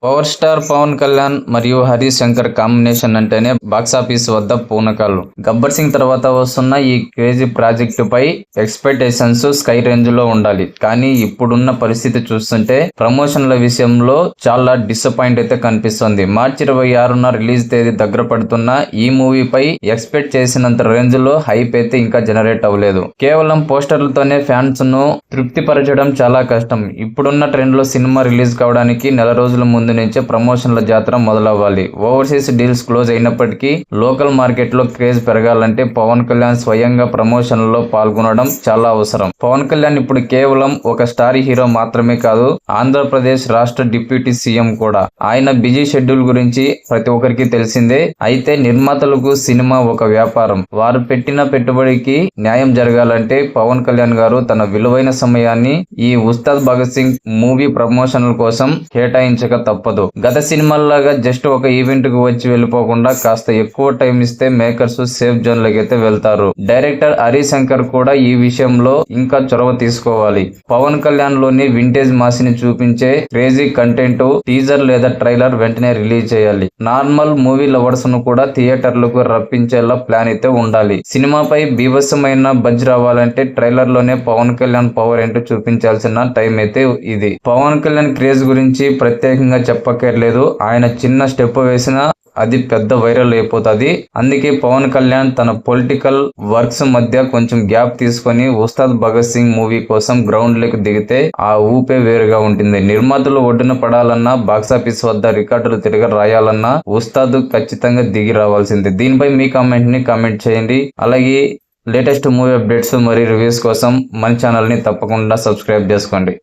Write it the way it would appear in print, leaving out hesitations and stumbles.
Power star Pawan Kalyan మరియు Harish Shankar combination అంటేనే box office వద్ద పూనకాలు. గబ్బర్ సింగ్ తర్వాత వస్తున్న ఈ క్రేజీ ప్రాజెక్టు పై ఎక్స్పెక్టేషన్స్ స్కై రేంజ్ లో ఉండాలి. కానీ ఇప్పుడున్న పరిస్థితి చూస్తుంటే ప్రమోషన్ల విషయంలో చాలా డిసప్పాయింట్ అయితే కనిపిస్తోంది. మార్చి 26న రిలీజ్ తేదీ దగ్గర పడుతున్న ఈ మూవీపై ఎక్స్పెక్ట్ చేసినంత రేంజ్ లో హైప్ అయితే ఇంకా జనరేట్ అవ్వలేదు. కేవలం పోస్టర్లతోనే ఫ్యాన్స్ ను తృప్తిపరచడం చాలా కష్టం. ఇప్పుడున్న ట్రెండ్ లో సినిమా రిలీజ్ కావడానికి నెల రోజుల ముందు నుంచే ప్రమోషన్ల జాతర మొదలవ్వాలి. ఓవర్సీస్ డీల్స్ క్లోజ్ అయినప్పటికీ లోకల్ మార్కెట్ లో క్రేజ్ పెరగాలంటే పవన్ కళ్యాణ్ స్వయంగా ప్రమోషన్లలో పాల్గొనడం చాలా అవసరం. పవన్ కళ్యాణ్ ఇప్పుడు కేవలం ఒక స్టార్ హీరో మాత్రమే కాదు, ఆంధ్రప్రదేశ్ రాష్ట్ర డిప్యూటీ సీఎం కూడా. ఆయన బిజీ షెడ్యూల్ గురించి ప్రతి ఒక్కరికి తెలిసిందే. అయితే నిర్మాతలకు సినిమా ఒక వ్యాపారం. వారు పెట్టిన పెట్టుబడికి న్యాయం జరగాలంటే పవన్ కళ్యాణ్ గారు తన విలువైన సమయాన్ని ఈ ఉస్తాద్ భగత్ సింగ్ మూవీ ప్రమోషన్ల కోసం కేటాయించక తప్పదు. గత సినిమాల్లాగా జస్ట్ ఒక ఈవెంట్ కు వచ్చి వెళ్ళిపోకుండా కాస్త ఎక్కువ టైం ఇస్తే మేకర్స్ సేఫ్ జోన్ లకైతే వెళ్తారు. డైరెక్టర్ హరీష్ శంకర్ కూడా ఈ విషయంలో ఇంకా చొరవ తీసుకోవాలి. పవన్ కళ్యాణ్ లోని వింటేజ్ మాసిని చూపించే క్రేజీ కంటెంట్ టీజర్ లేదా ట్రైలర్ వెంటనే రిలీజ్ చేయాలి. నార్మల్ మూవీ లవర్స్ ను కూడా థియేటర్లకు రప్పించేలా ప్లాన్ అయితే ఉండాలి. సినిమాపై బీభత్సమైన బజ్ రావాలంటే ట్రైలర్ లోనే పవన్ కళ్యాణ్ పవర్ ఏంటో చూపించాల్సిన టైం అయితే ఇది. పవన్ కళ్యాణ్ క్రేజ్ గురించి ప్రత్యేకంగా చెప్పక్కర్లేదు. ఆయన చిన్న స్టెప్ వేసినా అది పెద్ద వైరల్ అయిపోతుంది. అందుకే పవన్ కళ్యాణ్ తన పొలిటికల్ వర్క్స్ మధ్య కొంచెం గ్యాప్ తీసుకొని ఉస్తాద్ భగత్ సింగ్ మూవీ కోసం గ్రౌండ్ లోకి దిగితే ఆ ఊపే వేరుగా ఉంటుంది. నిర్మాతలు ఒడ్డున పడాలన్నా, బాక్సాఫీస్ వద్ద రికార్డులు తిరగ రాయాలన్నా ఉస్తాద్ ఖచ్చితంగా దిగి రావాల్సిందే. దీనిపై మీ కామెంట్ చేయండి. అలాగే లేటెస్ట్ మూవీ అప్డేట్స్ మరియు రివ్యూస్ కోసం మన ఛానల్ ని తప్పకుండా సబ్స్క్రైబ్ చేసుకోండి.